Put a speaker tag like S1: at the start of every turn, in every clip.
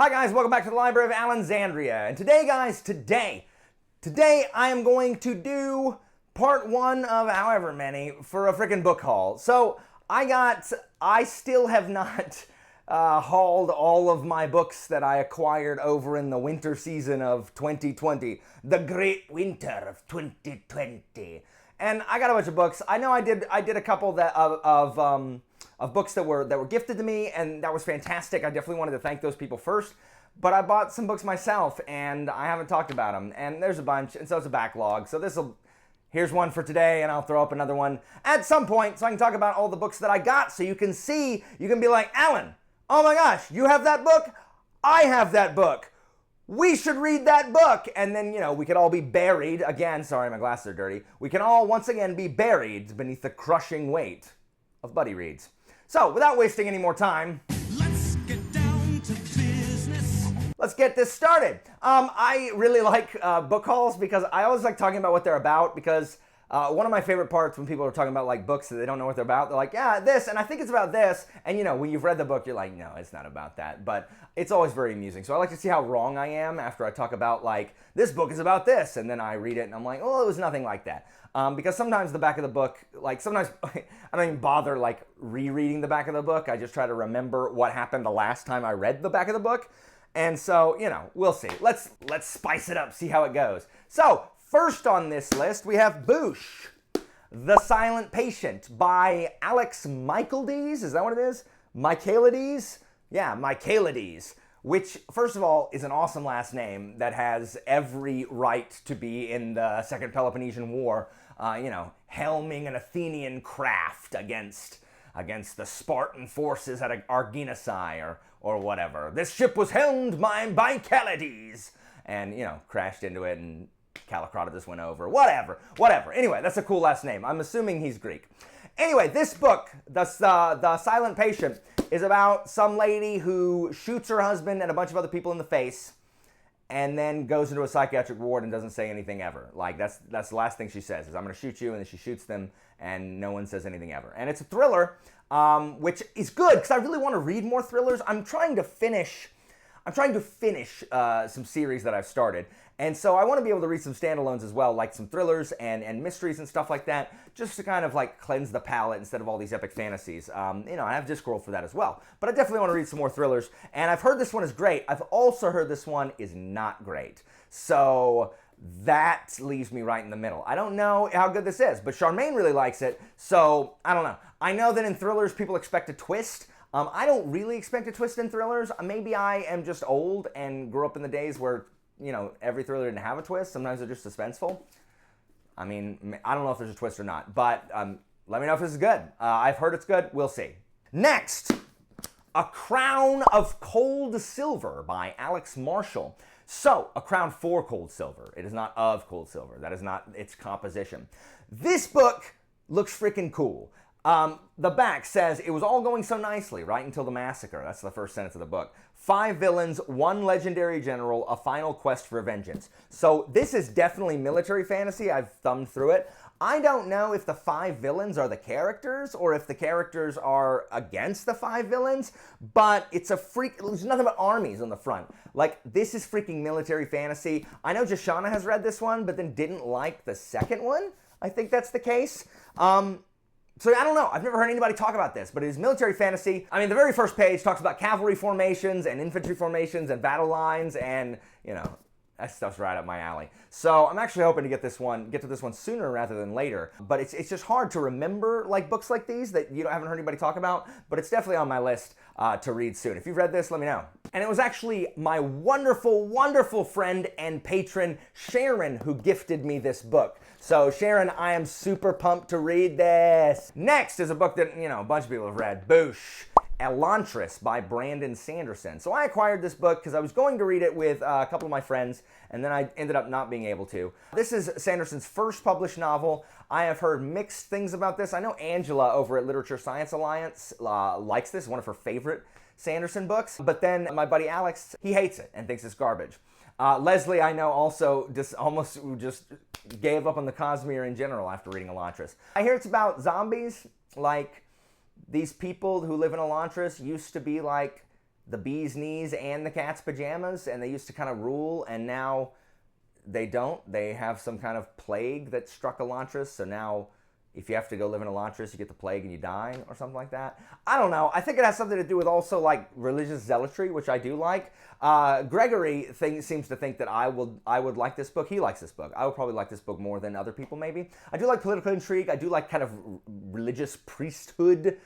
S1: Hi guys, welcome back to the Library of Alexandria. And today guys, today I am going to do part one of however many for a freaking book haul. So I still have not hauled all of my books that I acquired over in the winter season of 2020. The great winter of 2020. And I got a bunch of books. I know I did a couple that of books that were gifted to me, and that was fantastic. I definitely wanted to thank those people first. But I bought some books myself, and I haven't talked about them. And there's a bunch, and so it's a backlog. So here's one for today, and I'll throw up another one at some point so I can talk about all the books that I got, so you can see, you can be like, Alan, oh my gosh, you have that book? I have that book. We should read that book. And then, we could all be buried, again, sorry, my glasses are dirty. We can all once again be buried beneath the crushing weight of buddy reads. So, without wasting any more time, let's get down to business. Let's get this started. I really like book hauls because I always like talking about what they're about, because one of my favorite parts when people are talking about like books that they don't know what they're about, they're like, yeah, this, and I think it's about this, and when you've read the book, you're like, no, it's not about that, but it's always very amusing. So I like to see how wrong I am after I talk about like, this book is about this, and then I read it and I'm like, oh, it was nothing like that. Because sometimes the back of the book, like sometimes I don't even bother like rereading the back of the book. I just try to remember what happened the last time I read the back of the book. And so, we'll see. Let's spice it up, see how it goes. So, first on this list, we have Boosh, The Silent Patient by Alex Michaelides. Is that what it is? Michaelides? Yeah, Michaelides. Which, first of all, is an awesome last name that has every right to be in the Second Peloponnesian War, helming an Athenian craft against the Spartan forces at Arginusai or whatever. This ship was helmed by Michaelides, and, crashed into it and Callicrata went over. Whatever. Anyway, that's a cool last name. I'm assuming he's Greek. Anyway, this book, The Silent Patient, is about some lady who shoots her husband and a bunch of other people in the face and then goes into a psychiatric ward and doesn't say anything ever. Like, that's the last thing she says is, I'm going to shoot you, and then she shoots them and no one says anything ever. And it's a thriller, which is good because I really want to read more thrillers. I'm trying to finish some series that I've started. And so I want to be able to read some standalones as well, like some thrillers and mysteries and stuff like that, just to kind of like cleanse the palate instead of all these epic fantasies. I have Discworld for that as well. But I definitely want to read some more thrillers. And I've heard this one is great. I've also heard this one is not great. So that leaves me right in the middle. I don't know how good this is, but Charmaine really likes it. So I don't know. I know that in thrillers people expect a twist. I don't really expect a twist in thrillers. Maybe I am just old and grew up in the days where, every thriller didn't have a twist. Sometimes they're just suspenseful. I mean, I don't know if there's a twist or not, but let me know if this is good. I've heard it's good. We'll see. Next, A Crown of Cold Silver by Alex Marshall. So, A Crown for Cold Silver. It is not of Cold Silver. That is not its composition. This book looks freaking cool. The back says, it was all going so nicely, right until the massacre. That's the first sentence of the book. 5 villains, 1 legendary general, a final quest for vengeance. So this is definitely military fantasy. I've thumbed through it. I don't know if the 5 villains are the characters or if the characters are against the 5 villains, but there's nothing but armies on the front. Like, this is freaking military fantasy. I know Joshana has read this one, but then didn't like the second one. I think that's the case. So I don't know, I've never heard anybody talk about this, but it is military fantasy. I mean, the very first page talks about cavalry formations and infantry formations and battle lines, and, that stuff's right up my alley. So I'm actually hoping to get to this one sooner rather than later. But it's just hard to remember like books like these that you haven't heard anybody talk about, but it's definitely on my list to read soon. If you've read this, let me know. And it was actually my wonderful, wonderful friend and patron, Sharon, who gifted me this book. So Sharon, I am super pumped to read this. Next is a book that, a bunch of people have read, Boosh, Elantris by Brandon Sanderson. So I acquired this book because I was going to read it with a couple of my friends, and then I ended up not being able to. This is Sanderson's first published novel. I have heard mixed things about this. I know Angela over at Literature Science Alliance likes this, one of her favorite Sanderson books. But then my buddy Alex, he hates it and thinks it's garbage. Leslie, I know, also almost just gave up on the Cosmere in general after reading Elantris. I hear it's about zombies, like these people who live in Elantris used to be like the bee's knees and the cat's pajamas, and they used to kind of rule, and now they don't. They have some kind of plague that struck Elantris, so now if you have to go live in Elantris, you get the plague and you die, or something like that. I don't know. I think it has something to do with also like religious zealotry, which I do like. Gregory seems to think that I would like this book. He likes this book. I would probably like this book more than other people, maybe. I do like political intrigue. I do like kind of religious priesthood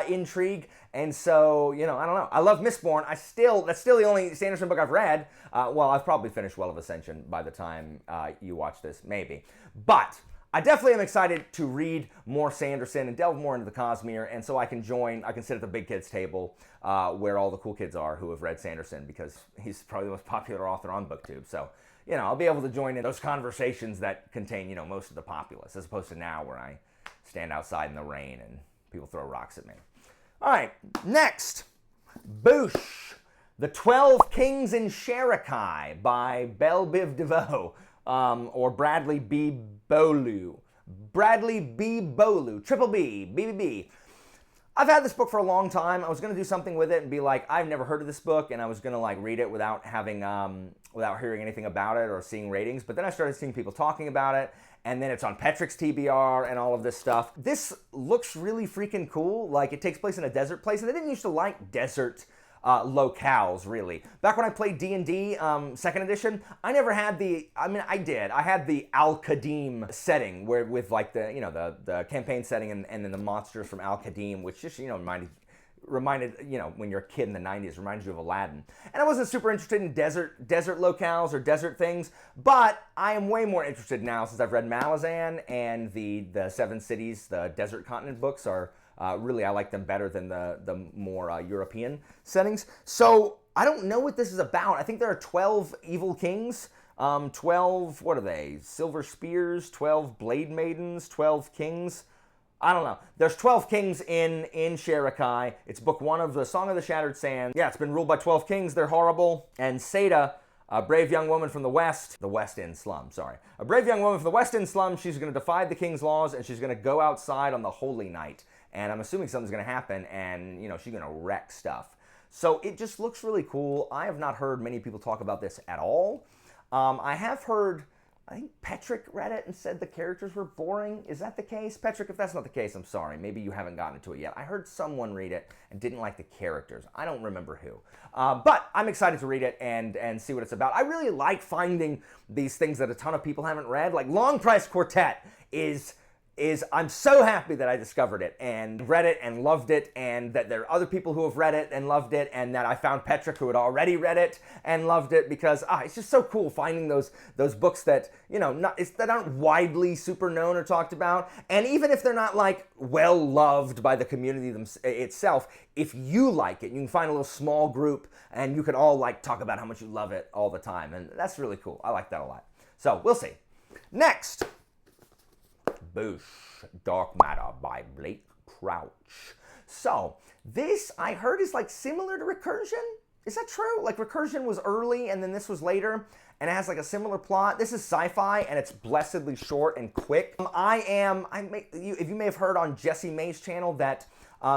S1: intrigue, and so, you know, I don't know. I love Mistborn. That's still the only Sanderson book I've read. Well, I've probably finished Well of Ascension by the time you watch this, maybe. But I definitely am excited to read more Sanderson and delve more into the Cosmere, and so I can sit at the big kids table where all the cool kids are who have read Sanderson, because he's probably the most popular author on BookTube. So, you know, I'll be able to join in those conversations that contain, you know, most of the populace, as opposed to now where I stand outside in the rain and people throw rocks at me. All right, next, Boosh, The 12 Kings in Sherakai by Belle Biv DeVoe. Or Bradley B. Bolu. Bradley B. Bolu. Triple B. BBB. I've had this book for a long time. I was going to do something with it and be like, I've never heard of this book, and I was going to like read it without having, without hearing anything about it or seeing ratings. But then I started seeing people talking about it, and then it's on Petrick's TBR and all of this stuff. This looks really freaking cool. Like, it takes place in a desert place, and I didn't used to like desert locales, really. Back when I played D&D, 2nd edition, I never had I did. I had the Al-Qadim setting, where with like the, you know, the campaign setting and then the monsters from Al-Qadim, which just, you know, reminded, you know, when you're a kid in the 90s, reminded you of Aladdin. And I wasn't super interested in desert locales or desert things, but I am way more interested now since I've read Malazan, and the Seven Cities, the Desert Continent books are really, I like them better than the more European settings. So I don't know what this is about. I think there are 12 evil kings, 12, what are they, silver spears, 12 blade maidens, 12 kings. I don't know. There's 12 kings in Sherakai. It's book 1 of the Song of the Shattered Sand. Yeah, it's been ruled by 12 kings. They're horrible. And Seda, a brave young woman from the West End slum, sorry. A brave young woman from the West End slum, she's going to defy the king's laws, and she's going to go outside on the holy night. And I'm assuming something's going to happen, and, you know, she's going to wreck stuff. So it just looks really cool. I have not heard many people talk about this at all. I have heard, I think Petrick read it and said the characters were boring. Is that the case? Petrick, if that's not the case, I'm sorry. Maybe you haven't gotten to it yet. I heard someone read it and didn't like the characters. I don't remember who. But I'm excited to read it and see what it's about. I really like finding these things that a ton of people haven't read. Like Long Price Quartet is I'm so happy that I discovered it and read it and loved it, and that there are other people who have read it and loved it, and that I found Petrick who had already read it and loved it, because it's just so cool finding those books that, you know, that aren't widely super known or talked about. And even if they're not like well loved by the community itself, if you like it, you can find a little small group and you can all like talk about how much you love it all the time, and that's really cool. I like that a lot. So we'll see. Next, Boosh, Dark Matter by Blake Crouch. So, this, I heard, is like similar to Recursion. Is that true? Like Recursion was early and then this was later, and it has like a similar plot. This is sci-fi and it's blessedly short and quick. If you may have heard on Jessie May's channel that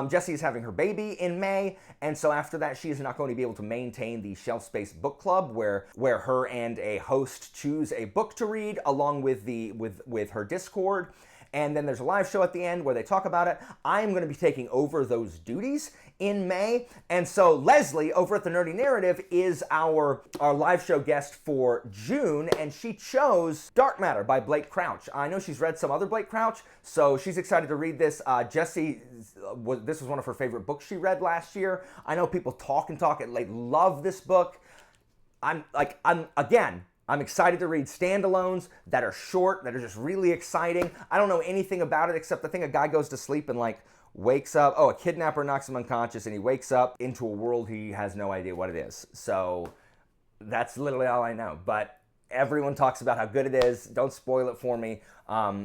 S1: Jessie is having her baby in May, and so after that she is not going to be able to maintain the Shelf Space Book Club where her and a host choose a book to read along with her Discord. And then there's a live show at the end where they talk about it. I'm going to be taking over those duties in May. And so Leslie over at The Nerdy Narrative is our live show guest for June, and she chose Dark Matter by Blake Crouch. I know she's read some other Blake Crouch, so she's excited to read this. Jessie, this was one of her favorite books she read last year. I know people talk and like love this book. I'm excited to read standalones that are short, that are just really exciting. I don't know anything about it except I think a guy goes to sleep and like wakes up. Oh, a kidnapper knocks him unconscious and he wakes up into a world he has no idea what it is. So that's literally all I know. But everyone talks about how good it is. Don't spoil it for me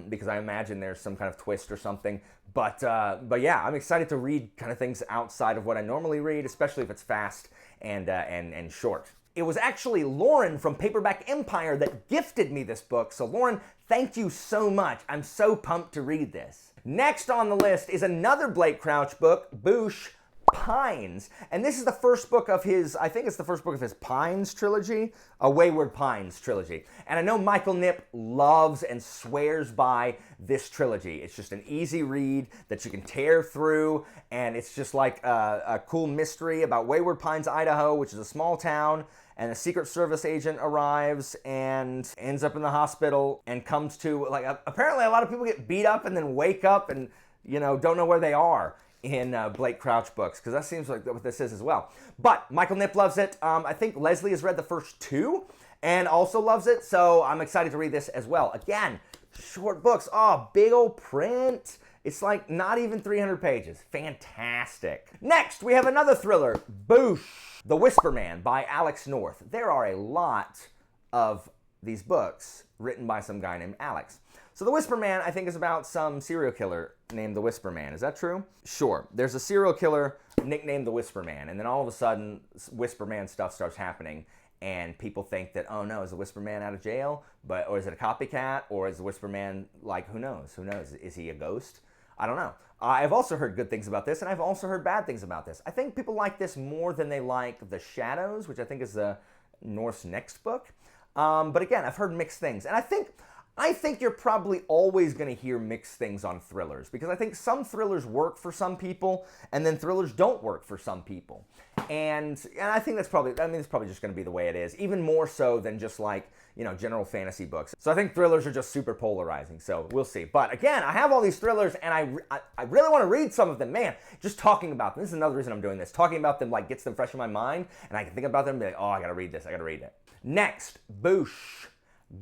S1: because I imagine there's some kind of twist or something. But yeah, I'm excited to read kind of things outside of what I normally read, especially if it's fast and short. It was actually Lauren from Paperback Empire that gifted me this book. So Lauren, thank you so much. I'm so pumped to read this. Next on the list is another Blake Crouch book, Boosh, Pines. And this is the first book of his, I think it's the first book of his Pines trilogy, a Wayward Pines trilogy. And I know Michael Knipp loves and swears by this trilogy. It's just an easy read that you can tear through, and it's just like a cool mystery about Wayward Pines, Idaho, which is a small town, and a Secret Service agent arrives and ends up in the hospital and comes to, like, apparently a lot of people get beat up and then wake up and, you know, don't know where they are in Blake Crouch books, because that seems like what this is as well. But Michael Knipp loves it. I think Leslie has read the first two and also loves it, so I'm excited to read this as well. Again, short books. Oh, big old print. It's like not even 300 pages. Fantastic. Next, we have another thriller, Boosh, The Whisper Man by Alex North. There are a lot of these books written by some guy named Alex. So The Whisper Man, I think, is about some serial killer named the Whisper Man. Is that true? Sure. There's a serial killer nicknamed the Whisper Man, and then all of a sudden, Whisper Man stuff starts happening, and people think that, oh no, is the Whisper Man out of jail? Or is it a copycat? Or is the Whisper Man, like, who knows? Who knows? Is he a ghost? I don't know. I've also heard good things about this, and I've also heard bad things about this. I think people like this more than they like The Shadows, which I think is the North's next book. But again, I've heard mixed things. And I think you're probably always going to hear mixed things on thrillers, because I think some thrillers work for some people, and then thrillers don't work for some people. And I think it's probably just going to be the way it is, even more so than just like, you know, general fantasy books. So I think thrillers are just super polarizing, so we'll see. But again, I have all these thrillers, and I really want to read some of them. Man, just talking about them, this is another reason I'm doing this. Talking about them, like, gets them fresh in my mind, and I can think about them and be like, oh, I gotta read this, I gotta read it. Next, Boosh,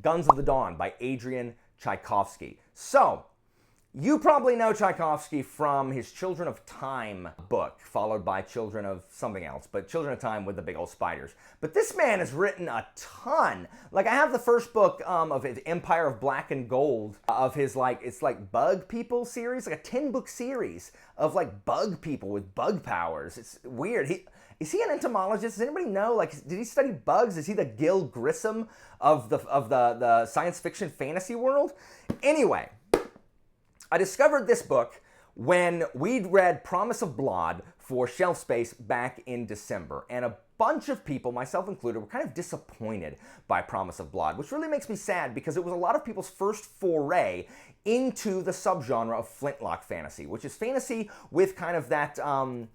S1: Guns of the Dawn by Adrian Tchaikovsky. So, you probably know Tchaikovsky from his Children of Time book, followed by Children of something else, but Children of Time with the big old spiders. But this man has written a ton. Like, I have the first book of his Empire of Black and Gold, of his, like, it's like Bug People series, like a 10-book series of, like, bug people with bug powers. It's weird. Is he an entomologist? Does anybody know? Like, did he study bugs? Is he the Gil Grissom of the science fiction fantasy world? Anyway, I discovered this book when we'd read Promise of Blood for Shelf Space back in December, and a bunch of people, myself included, were kind of disappointed by Promise of Blood, which really makes me sad, because it was a lot of people's first foray into the subgenre of flintlock fantasy, which is fantasy with kind of that kind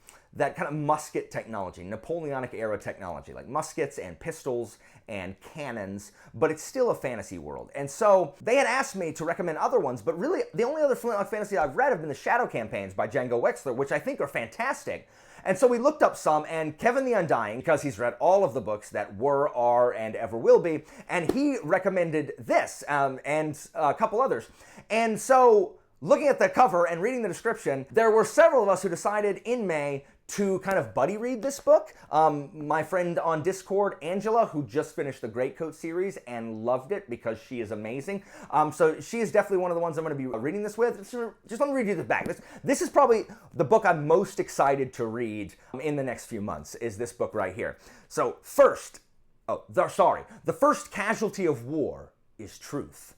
S1: of musket technology, Napoleonic era technology, like muskets and pistols and cannons, but it's still a fantasy world. And so they had asked me to recommend other ones, but really the only other flintlock fantasy I've read have been the Shadow campaigns by Django Wexler, which I think are fantastic. And so we looked up some, and Kevin the Undying, because he's read all of the books that were, are, and ever will be, and he recommended this and a couple others. And so, looking at the cover and reading the description, there were several of us who decided in May to kind of buddy read this book. My friend on Discord, Angela, who just finished the Greatcoat series and loved it because she is amazing. So she is definitely one of the ones I'm going to be reading this with. Just let me read you the back. This is probably the book I'm most excited to read in the next few months, is this book right here. So the first casualty of war is truth.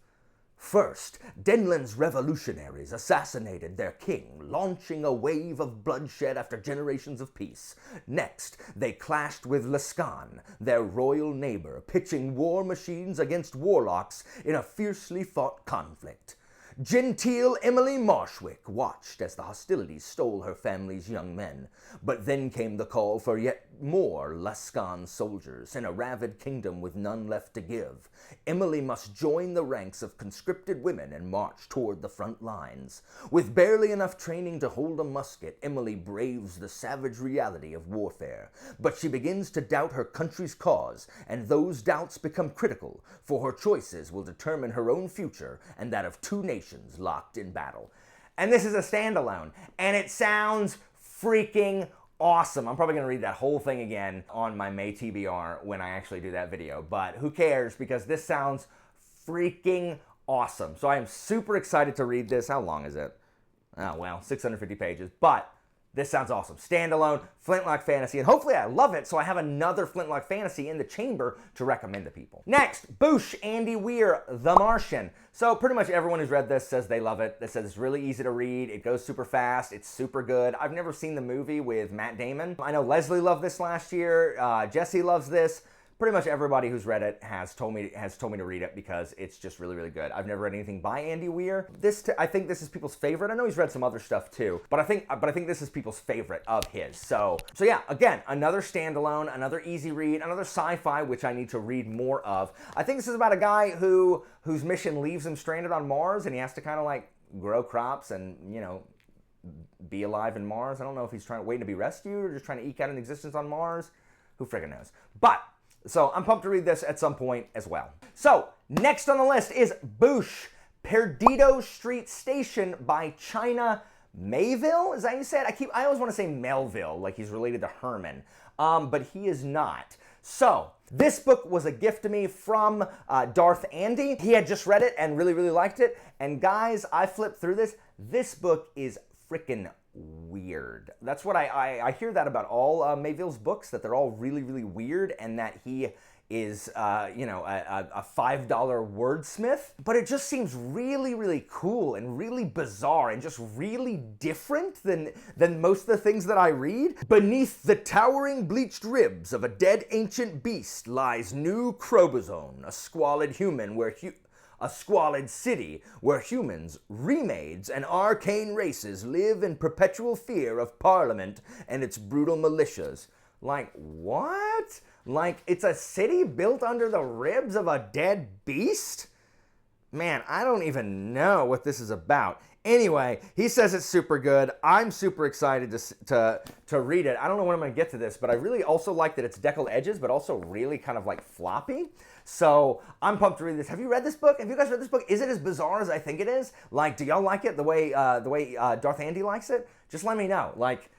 S1: First, Denland's revolutionaries assassinated their king, launching a wave of bloodshed after generations of peace. Next, they clashed with Lascan, their royal neighbor, pitching war machines against warlocks in a fiercely fought conflict. Genteel Emily Marshwick watched as the hostilities stole her family's young men. But then came the call for yet more Lascan soldiers in a ravid kingdom with none left to give. Emily must join the ranks of conscripted women and march toward the front lines. With barely enough training to hold a musket, Emily braves the savage reality of warfare. But she begins to doubt her country's cause, and those doubts become critical, for her choices will determine her own future and that of two nations locked in battle. And this is a standalone, and it sounds freaking awesome. I'm probably going to read that whole thing again on my May TBR when I actually do that video, but who cares, because this sounds freaking awesome. So I am super excited to read this. How long is it? Oh, well, 650 pages, but This sounds awesome. Standalone, Flintlock Fantasy, and hopefully I love it so I have another Flintlock Fantasy in the chamber to recommend to people. Next, Boosh, Andy Weir, The Martian. So pretty much everyone who's read this says they love it. They says it's really easy to read, it goes super fast, it's super good. I've never seen the movie with Matt Damon. I know Leslie loved this last year, Jesse loves this. Pretty much everybody who's read it has told me to read it because it's just really, really good. I've never read anything by Andy Weir. I think this is people's favorite. I know he's read some other stuff too, but I think this is people's favorite of his. So yeah, again, another standalone, another easy read, another sci-fi which I need to read more of. I think this is about a guy whose mission leaves him stranded on Mars, and he has to kind of like grow crops and, you know, be alive in Mars. I don't know if he's waiting to be rescued or just trying to eke out an existence on Mars. Who friggin' knows? So I'm pumped to read this at some point as well. So next on the list is Boosh, Perdido Street Station by China Mayville. Is that how you say it? I always want to say Melville, like he's related to Herman, but he is not. So this book was a gift to me from Darth Andy. He had just read it and really, really liked it. And guys, I flipped through this. This book is freaking weird. That's what I hear that about all Mayville's books, that they're all really, really weird, and that he is, you know, a $5 wordsmith. But it just seems really, really cool and really bizarre and just really different than most of the things that I read. Beneath the towering bleached ribs of a dead ancient beast lies New Crobazone, a squalid city where humans, remades, and arcane races live in perpetual fear of Parliament and its brutal militias. Like, what? Like, it's a city built under the ribs of a dead beast? Man, I don't even know what this is about. Anyway, he says it's super good. I'm super excited to read it. I don't know when I'm going to get to this, but I really also like that it's deckled edges, but also really kind of like floppy. So I'm pumped to read this. Have you read this book? Have you guys read this book? Is it as bizarre as I think it is? Like, do y'all like it the way Darth Andy likes it? Just let me know. Like,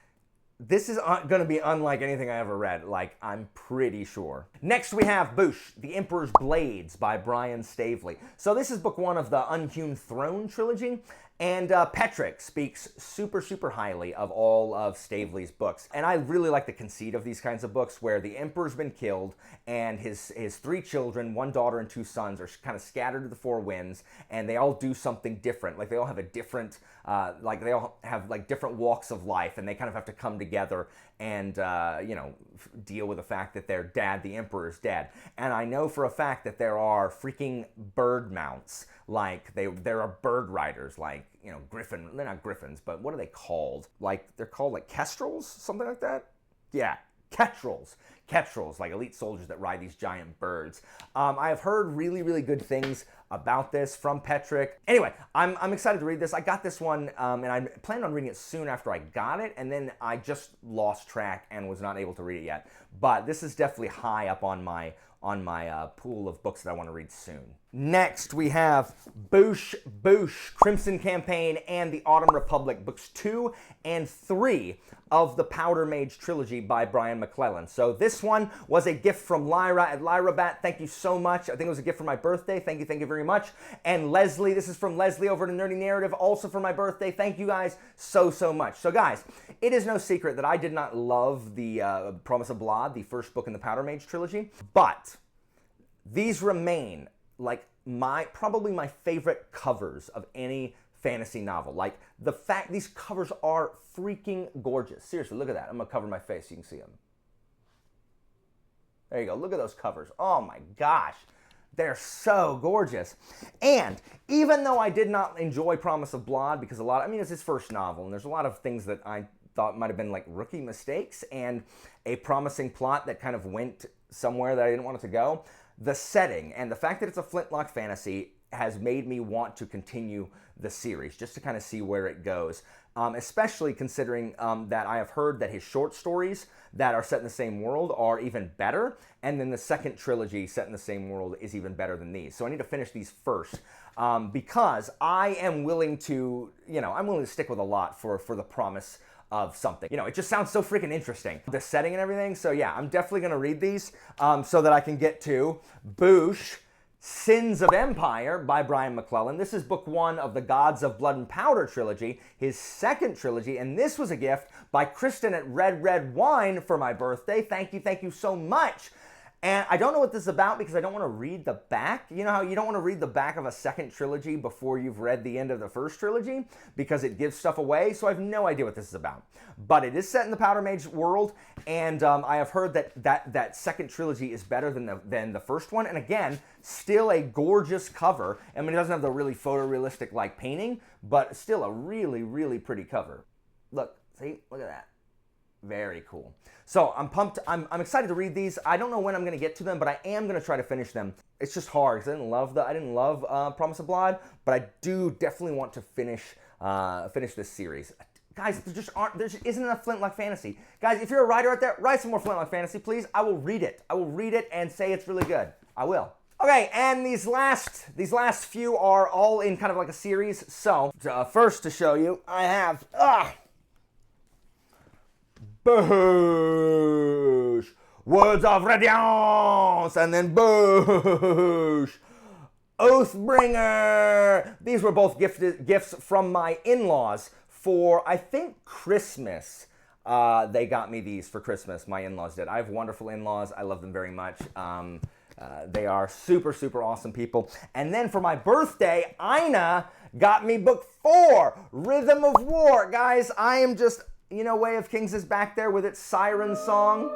S1: this is going to be unlike anything I ever read, like, I'm pretty sure. Next we have Boosh, The Emperor's Blades by Brian Staveley. So this is book one of the Unhewn Throne trilogy, and Petrick speaks super, super highly of all of Staveley's books. And I really like the conceit of these kinds of books where the Emperor's been killed and his 3 children, 1 daughter and 2 sons, are kind of scattered to the 4 winds, and they all do something different. Like, they all have a different, they all have like different walks of life, and they kind of have to come together and, you know, deal with the fact that their dad, the Emperor, is dead. And I know for a fact that there are freaking bird mounts. Like, there are bird riders, like, you know, griffin, they're not griffins, but what are they called? Like, they're called like kestrels, something like that? Yeah, kestrels, like elite soldiers that ride these giant birds. I have heard really, really good things about this from Petrick. Anyway, I'm excited to read this. I got this one, and I planned on reading it soon after I got it, and then I just lost track and was not able to read it yet. But this is definitely high up on my pool of books that I want to read soon. Next, we have Boosh, Crimson Campaign, and the Autumn Republic, books 2 and 3 of the Powder Mage trilogy by Brian McClellan. So this one was a gift from Lyra at LyraBat. Thank you so much. I think it was a gift for my birthday. Thank you very much. And Leslie, this is from Leslie over at Nerdy Narrative, also for my birthday. Thank you guys so much. So guys, it is no secret that I did not love the Promise of Blood, the first book in the Powder Mage trilogy, but these remain like probably my favorite covers of any fantasy novel. Like, the fact these covers are freaking gorgeous. Seriously, look at that. I'm gonna cover my face so you can see them. There you go. Look at those covers. Oh my gosh. They're so gorgeous. And even though I did not enjoy Promise of Blood, because it's his first novel, and there's a lot of things that I thought might have been like rookie mistakes and a promising plot that kind of went somewhere that I didn't want it to go, the setting and the fact that it's a Flintlock fantasy has made me want to continue the series, just to kind of see where it goes. Especially considering that I have heard that his short stories that are set in the same world are even better, and then the second trilogy set in the same world is even better than these. So I need to finish these first, because I am willing to, I'm willing to stick with a lot for the promise of something. It just sounds so freaking interesting, the setting and everything. So yeah, I'm definitely gonna read these so that I can get to Boosh, Sins of Empire by Brian McClellan. This is book 1 of the Gods of Blood and Powder trilogy, his second trilogy, and this was a gift by Kristen at Red Red Wine for my birthday. Thank you so much. And I don't know what this is about because I don't want to read the back. You know how you don't want to read the back of a second trilogy before you've read the end of the first trilogy because it gives stuff away, so I have no idea what this is about. But it is set in the Powder Mage world, and I have heard that second trilogy is better than the first one, and again, still a gorgeous cover. I mean, it doesn't have the really photorealistic like painting, but still a really, really pretty cover. Look, see? Look at that. Very cool. So I'm pumped. I'm excited to read these. I don't know when I'm going to get to them, but I am going to try to finish them. It's just hard because I didn't love Promise of Blood, but I do definitely want to finish this series. Guys, there just isn't enough Flintlock fantasy. Guys, if you're a writer out there, write some more Flintlock fantasy, please. I will read it. I will read it and say it's really good. I will. Okay, and these last few are all in kind of like a series. So first to show you, I have Boosh! Words of Radiance! And then Boosh! Oathbringer! These were both gifts from my in-laws for, I think, Christmas. They got me these for Christmas. My in-laws did. I have wonderful in-laws. I love them very much. They are super, super awesome people. And then for my birthday, Ina got me book 4, Rhythm of War. Guys, I am just... You know, Way of Kings is back there with its siren song.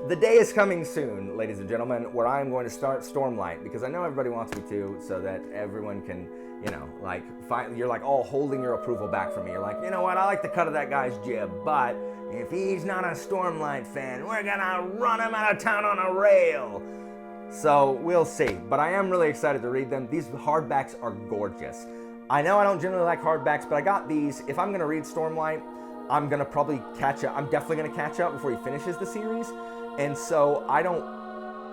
S1: The day is coming soon, ladies and gentlemen, where I am going to start Stormlight, because I know everybody wants me to, so that everyone can, you know, like, you're like all holding your approval back from me. You're like, you know what, I like the cut of that guy's jib, but if he's not a Stormlight fan, we're gonna run him out of town on a rail. So we'll see, but I am really excited to read them. These hardbacks are gorgeous. I know I don't generally like hardbacks, but I got these. If I'm going to read Stormlight, I'm going to probably catch up. I'm definitely going to catch up before he finishes the series. And so I don't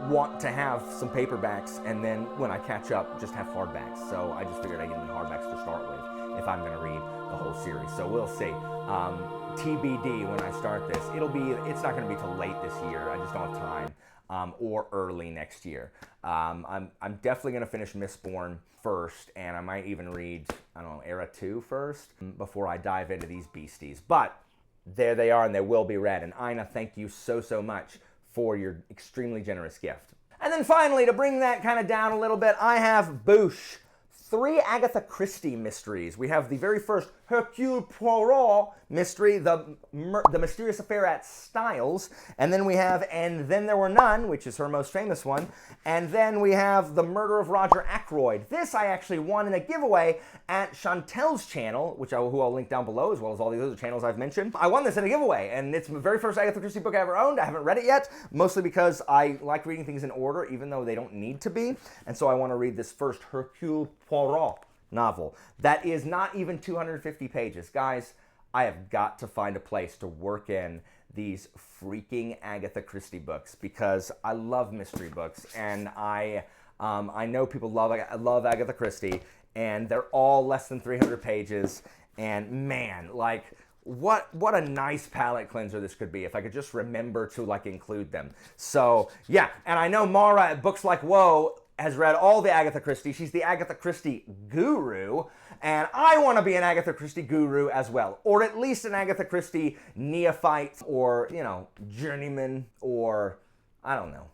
S1: want to have some paperbacks and then when I catch up, just have hardbacks. So I just figured I'd get them hardbacks to start with if I'm going to read the whole series. So we'll see. TBD when I start this. It's not going to be till late this year. I just don't have time. Or early next year. I'm definitely going to finish Mistborn first, and I might even read, I don't know, Era 2 first before I dive into these beasties. But there they are, and they will be read. And Ina, thank you so, so much for your extremely generous gift. And then finally, to bring that kind of down a little bit, I have Boosh. 3 Agatha Christie mysteries. We have the very first Hercule Poirot mystery, the Mysterious Affair at Styles, and then we have And Then There Were None, which is her most famous one, and then we have The Murder of Roger Ackroyd. This I actually won in a giveaway at Chantel's channel, who I'll link down below, as well as all these other channels I've mentioned. I won this in a giveaway, and it's the very first Agatha Christie book I ever owned. I haven't read it yet, mostly because I like reading things in order, even though they don't need to be, and so I want to read this first Hercule Poirot novel. That is not even 250 pages. Guys, I have got to find a place to work in these freaking Agatha Christie books because I love mystery books, and I know people love Agatha Christie, and they're all less than 300 pages, and man, like, what a nice palate cleanser this could be if I could just remember to, like, include them. So, yeah, and I know Mara at Books Like Whoa has read all the Agatha Christie. She's the Agatha Christie guru, and I want to be an Agatha Christie guru as well, or at least an Agatha Christie neophyte, or, you know, journeyman, or, I don't know,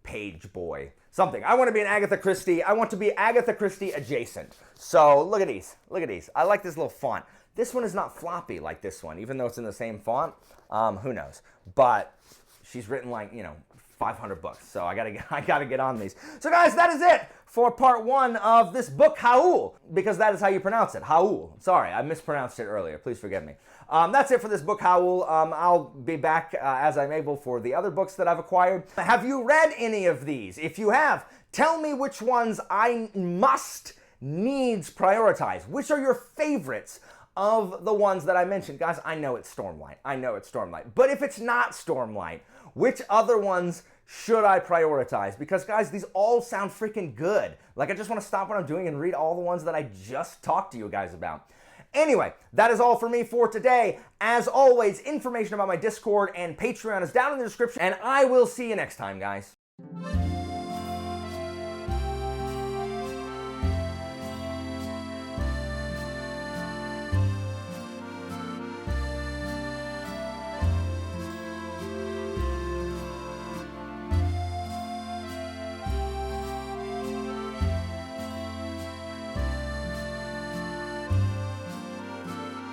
S1: page boy, something. I want to be an Agatha Christie. I want to be Agatha Christie adjacent. So look at these. Look at these. I like this little font. This one is not floppy like this one, even though it's in the same font. Who knows? But she's written, like, you know, 500 books, so I gotta get on these. So guys, that is it for part 1 of this book, Howl, because that is how you pronounce it, Howl. Sorry, I mispronounced it earlier. Please forgive me. That's it for this book, Howl. I'll be back as I'm able for the other books that I've acquired. Have you read any of these? If you have, tell me which ones I needs prioritize. Which are your favorites of the ones that I mentioned? Guys, I know it's Stormlight. I know it's Stormlight. But if it's not Stormlight, which other ones should I prioritize? Because, guys, these all sound freaking good. Like, I just want to stop what I'm doing and read all the ones that I just talked to you guys about. Anyway, that is all for me for today. As always, information about my Discord and Patreon is down in the description, and I will see you next time, guys.
S2: you.